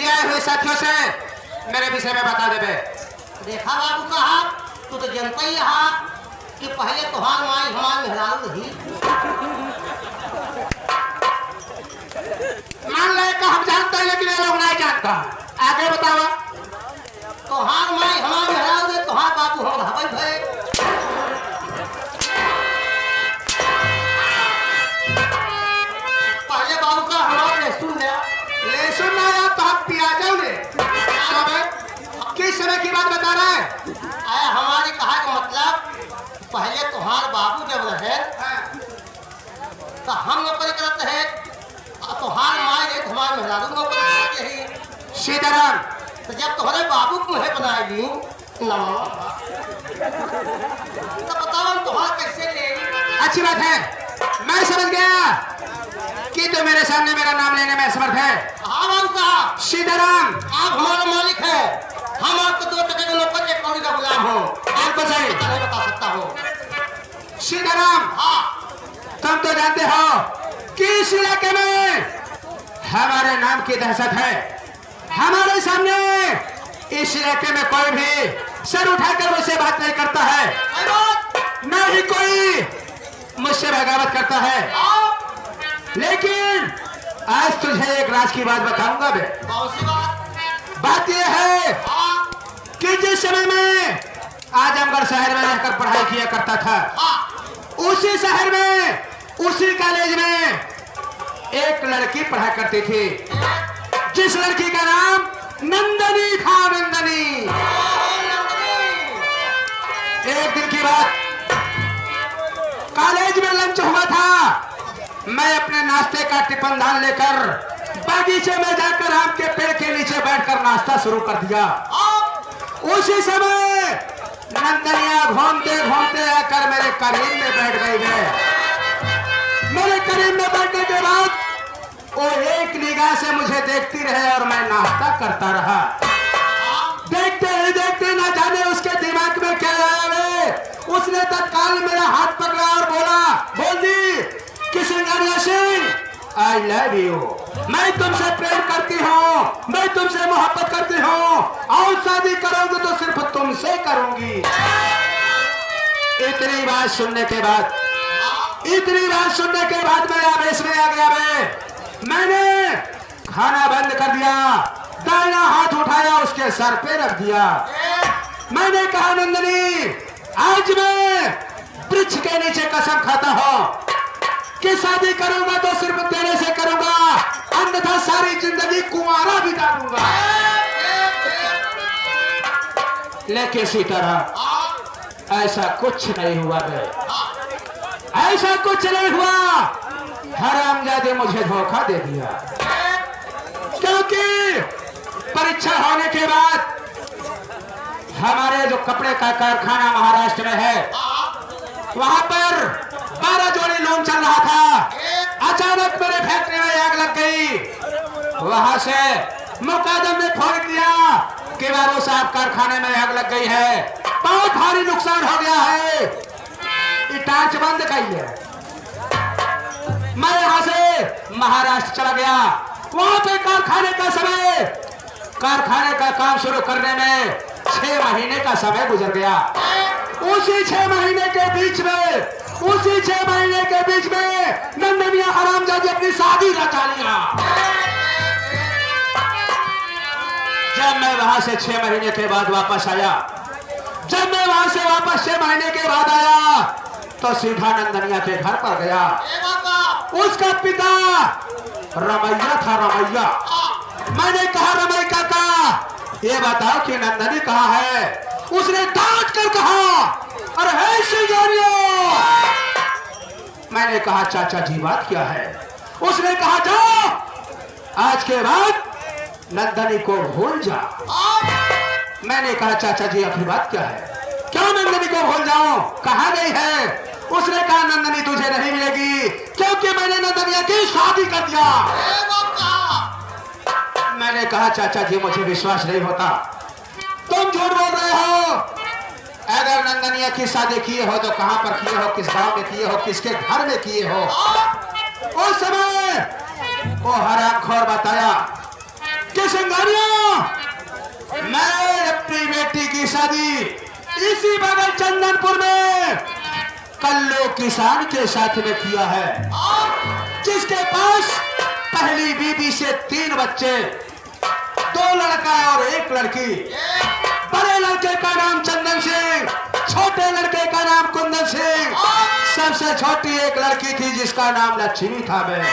के आए हुए साथियों से मेरे विषय में बता देबे। देखा बाबू साहब, तू तो जनता ही रहा कि पहले तुहार माई हमार मेहरारू रही। मान ले कि हम जानते हैं लेकिन ये लोग नहीं जानता। आगे बताओ। तुहार माई हमार मेहरारू रहे, तुहार बाबू हम रहबै भए। पहले बाबू का हमार ले सुन ले। ले सुनना या तो हम पियाजों ले। किस समय की बात बता रहा है? आया हमारे कहा का मतलब, पहले तुहार बाबू जब रहे तो हम नौकरी करते हैं, तुहार माई रहे हमार मेहरारू नौकरी करते ही। सीताराम, तो जब तुम्हारे बाबू को मुझे बनाएगी नमो, तो बताओ हम तुम्हारा कैसे ले। अच्छी बात है, मैं समझ गया कि तो मेरे सामने मेरा नाम लेने में असमर्थ है। हाँ बाबू साहब, सीताराम, आप हमारे मालिक हैं, हम आपको 2 टके के नौकर, 1 कौड़ी का गुलाम हो। आपको सही नहीं बता सकता हूँ। सीताराम, हाँ, तुम तो जानते हो कि इस इलाके में हमारे नाम की दहशत है। हमारे सामने इस इलाके में कोई भी सर उठाकर मुझसे बात नहीं करता है, सही बात। न ही कोई मुझसे बगावत करता है। लेकिन आज तुझे एक राज की बात बताऊंगा बे। कौन सी बात? बात यह है हाँ, कि जिस समय में आजमगढ़ शहर में रहकर पढ़ाई किया करता था, हाँ, उसी शहर में, उसी कॉलेज में एक लड़की पढ़ा करती थी, जिस लड़की का नाम नंदनी था। नंदनी। एक दिन की बात, कॉलेज में लंच हुआ था। मैं अपने नाश्ते का टिफिन दान लेकर बगीचे में जाकर आम के पेड़ के नीचे बैठकर नाश्ता शुरू कर दिया। उसी समय नंदनिया घूमते घूमते आकर मेरे करीब में बैठ गई है। मेरे करीब में बैठने के बाद वो एक निगाह से मुझे देखती रहे और मैं नाश्ता करता रहा। देखते ही देखते ना जाने उसके दिमाग में क्या आया है। उसने तत्काल मेरा हाथ पकड़ा और बोला, बोल दी कि Singhania Singh, I love you. मैं तुमसे प्रेम करती हूँ, मैं तुमसे मोहब्बत करती हूँ और शादी करोगे तो सिर्फ तुमसे करूंगी। इतनी बात सुनने के बाद मैं आवेश में आ गया। मैंने खाना बंद कर दिया, दाहिना हाथ उठाया, उसके सर पे रख दिया। मैंने कहा, नंदनी, आज मैं वृक्ष के नीचे कसम खाता हूँ कि शादी करूंगा तो सिर्फ तेरे से करूंगा, अन्यथा सारी जिंदगी कुंवारा बिता दूंगा। लेकिन इसी तरह ऐसा कुछ नहीं हुआ बे। ऐसा कुछ नहीं हुआ। हरामजादे मुझे धोखा दे दिया, क्योंकि परीक्षा होने के बाद हमारे जो कपड़े का कारखाना महाराष्ट्र में है, वहां पर 12 जोड़ी लोन चल रहा था। अचानक मेरे फैक्ट्री में आग लग गई। वहां से मुकादम ने फोन किया कि बाबू साहब कारखाने में आग लग गई है, बहुत भारी नुकसान हो गया है, टांच बंद करिए। मैं यहां से महाराष्ट्र चला गया। वहां पे कारखाने का काम शुरू करने में 6 महीने का समय गुजर गया। उसी 6 महीने के बीच में नंदनिया हरामजादी अपनी शादी रचा लिया। जब मैं वहां से 6 महीने के बाद वापस आया, तो सीधा नंदनिया के घर पर गया। उसका पिता रमैया था, रमैया। मैंने कहा, रमैया काका, ये बताओ कि नंदनी कहाँ है? उसने डांट कर कहा, अरे हे सिंगानिया। मैंने कहा, चाचा जी बात क्या है? उसने कहा, जाओ आज के बाद नंदनी को भूल जा। मैंने कहा, चाचा जी आखिर बात क्या है? क्यों नंदनी को भूल जाऊं? कहाँ गई है? उसने कहा, नंदनी तुझे नहीं मिलेगी, क्योंकि मैंने नंदनिया की शादी कर दिया। मैंने कहा, चाचा जी मुझे विश्वास नहीं होता, तुम झूठ बोल रहे हो। अगर नंदनिया की शादी किए हो तो कहां पर किए हो, किस गांव में किए हो, किसके घर में किए हो? उस समय वो हरामखोर बताया कि के संगारियों, मैं अपनी बेटी की शादी इसी बगल चंदनपुर में कल्लू किसान के साथ में किया है, जिसके पास पहली बीवी से 3 बच्चे, 2 लड़का और 1 लड़की। बड़े लड़के का नाम चंदन सिंह, छोटे लड़के का नाम कुंदन सिंह, सबसे छोटी 1 लड़की थी जिसका नाम लक्ष्मी था। मैं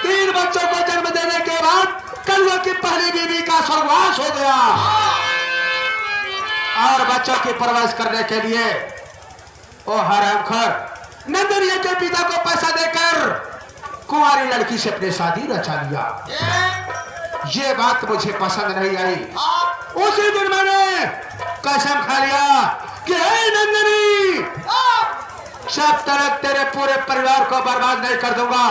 3 बच्चों को जन्म देने के बाद कल्लू की पहली बीवी का स्वर्गवास हो गया और बच्चों की परवरिश करने के लिए वो हरामखोर नंदनिया के पिता को पैसा देकर कुंवारी लड़की से अपनी शादी रचा लिया। ये बात मुझे पसंद नहीं आई। उसी दिन मैंने कसम खा लिया कि हे नंदनी, जब तक तेरे पूरे परिवार को बर्बाद नहीं कर दूंगा,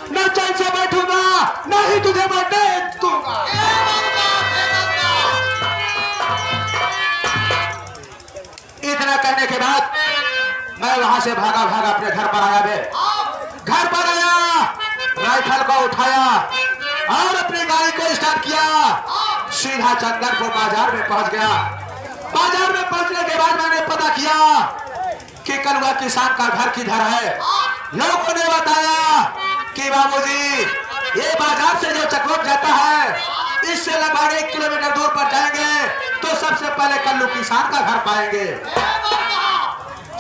न चैन से बैठूंगा, न ही तुझे मैं देख दूंगा। इतना करने के बाद मैं वहां से भागा अपने घर पर आया। घर पर आया, राइफल को उठाया और अपनी गाड़ी को स्टार्ट किया, सीधा चंदनपुर बाजार में पहुंच गया। बाजार में पहुंचने के बाद मैंने पता किया कि कलुआ किसान का घर किधर है। लोगों ने बताया कि बाबूजी, ये बाजार से जो चक्रोट जाता है, इससे लगभग 1 किलोमीटर दूर पर जाएंगे तो सबसे पहले कल्लू किसान का घर पाएंगे।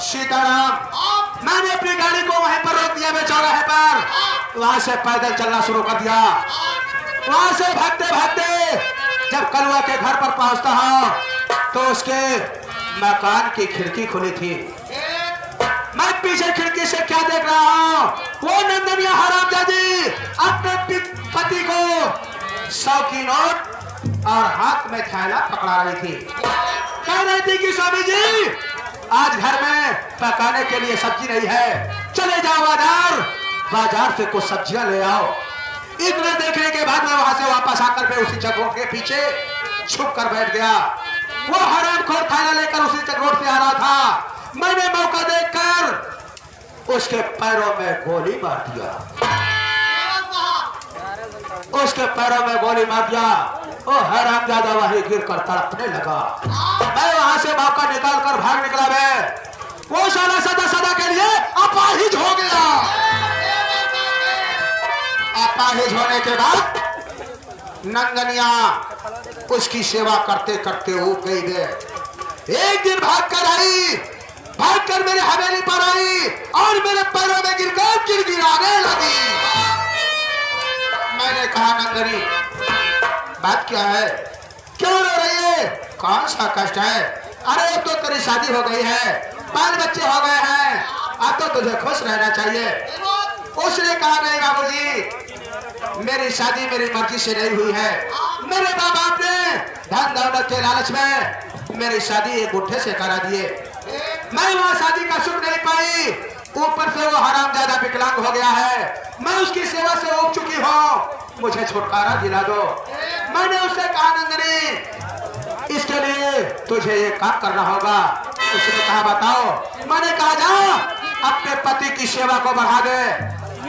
सीताराम, मैंने अपनी गाड़ी को वहीं पर रोक दिया, चौराहे पर। वहां से पैदल चलना शुरू कर दिया। वहां से भागते भागते जब कलुआ के घर पर पहुंचता हूं तो उसके मकान की खिड़की खुली थी। मैं पीछे खिड़की से क्या देख रहा हूं, वो नंदनिया हरामजादी अपने पति को 100 की नोट और हाथ में थैला पकड़ा रही थी। कह रही थी कि स्वामी जी, आज घर में पकाने के लिए सब्जी नहीं है, चले जाओ बाजार से कुछ सब्जियां ले आओ। इतना देखने के बाद मैं वहां से वापस आकर मैं उसी चक्रोट के पीछे छुप कर बैठ गया। वो हरामखोर थैला लेकर उसी चक्रोट से आ रहा था। मैंने मौका देखकर उसके पैरों में गोली मार दिया। उसके पैरों में गोली मार दिया। ओ हरामजादा वहीं गिरकर तड़पने लगा। मैं वहां से मौका निकाल कर भाग निकला। मैं वो साला सदा के लिए अपाहिज हो गया। अपाहिज होने के बाद नंदनिया उसकी सेवा करते करते ऊब गई। एक दिन भागकर आई, भागकर मेरे हवेली पर आई और मेरे पैरों में गिरकर गिड़गिड़ाने लगी। मैंने कहा, नंदनी, बात क्या है, क्यों रो रही है, कौन सा कष्ट है? अरे अब तो तेरी शादी हो गई है, 5 बच्चे हो गए हैं, अब तो तुझे खुश रहना चाहिए। उसने कहा, नहीं बाबूजी, मेरी शादी मेरी मर्जी से नहीं हुई है। मेरे माँ बाप ने धन दौलत के लालच में मेरी शादी एक गुट्ठे से करा दिए। मैं वहाँ शादी का सुख नहीं पाई, ऊपर से वो हरामजादा विकलांग हो गया है। मैं उसकी सेवा से उब चुकी हूँ, मुझे छुटकारा दिला दो। मैंने उससे कहा, नंदनी, इसके लिए तुझे ये काम करना होगा। उसने कहा, बताओ। मैंने कहा, जाओ अपने पति की सेवा को बढ़ा दे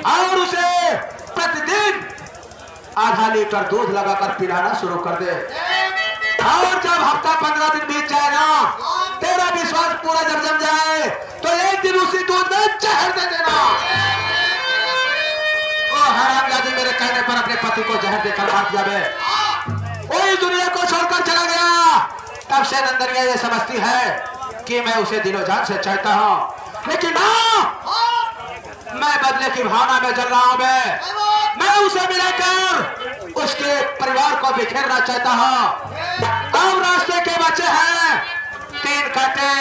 और उसे प्रतिदिन आधा लीटर दूध लगाकर पिलाना शुरू कर दे। और जब हफ्ता 15 दिन बीत जाएगा, तेरा विश्वास पूरा जब जम जाए तो एक दिन उसी दूध में जहर दे देना। ओ हरामजादी मेरे कहने पर अपने पति को जहर देकर मार दिया। वो इस दुनिया को छोड़कर चला गया। तब से नंदनिया ये समझती है कि मैं उसे दिलो जान से चाहता हूँ, लेकिन ना, मैं बदले की भावना में जल रहा हूँ। मैं उसे मिलाकर उसके परिवार को बिखेरना चाहता हूँ। और रास्ते के बच्चे हैं 3 कांटे,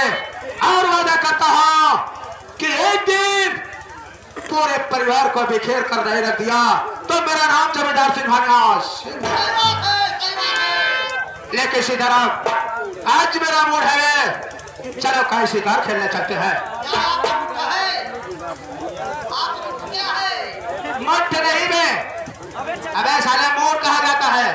और वादा करता हूँ कि एक दिन पूरे परिवार को बिखेर कर नहीं रख दिया तो मेरा नाम जमींदार सिंह। लेकिन सीताराम, आज मेरा मूड है, चलो कहीं शिकार खेलने चलते हैं। मठ नहीं में, अबे साले मूड कहा जाता है।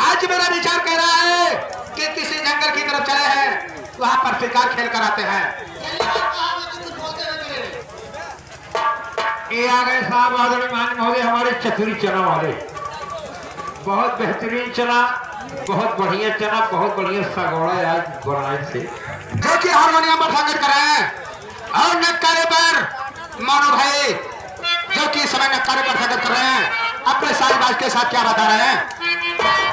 आज मेरा विचार कह रहा है कि किसी जंगल की तरफ चले हैं, वहां पर शिकार खेल कर आते हैं। ये आ गए साहब आदरणीय मान महोदय, हमारे चक्री चना वाले। बहुत बेहतरीन चना, बहुत बढ़िया चना, बहुत बढ़िया सगोड़ा आज बनाए से। जो कि हारमोनियम पर संगत कर रहे हैं और नक्कारे पर मानो भाई जो कि इस समय नक्कारे पर संगत कर रहे हैं अपने साज बाज के साथ क्या बता रहे हैं।